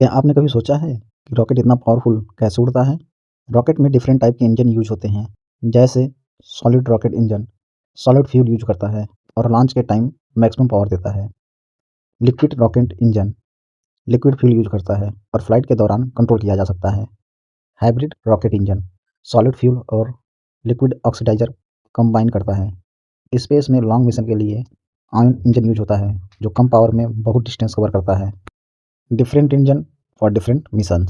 क्या आपने कभी सोचा है कि रॉकेट इतना पावरफुल कैसे उड़ता है? रॉकेट में डिफरेंट टाइप के इंजन यूज होते हैं, जैसे solid rocket engine, solid fuel use करता है और लॉन्च के टाइम मैक्सिमम पावर देता है। Liquid rocket engine liquid fuel use करता है और फ्लाइट के दौरान कंट्रोल किया जा सकता है। Hybrid rocket engine solid fuel और लिक्विड ऑक्सीडाइजर कंबाइन करता है। स्पेस में लॉन्ग मिशन के लिए आयन इंजन यूज होता है, जो कम पावर में बहुत डिस्टेंस कवर करता है। Different engine for different missions.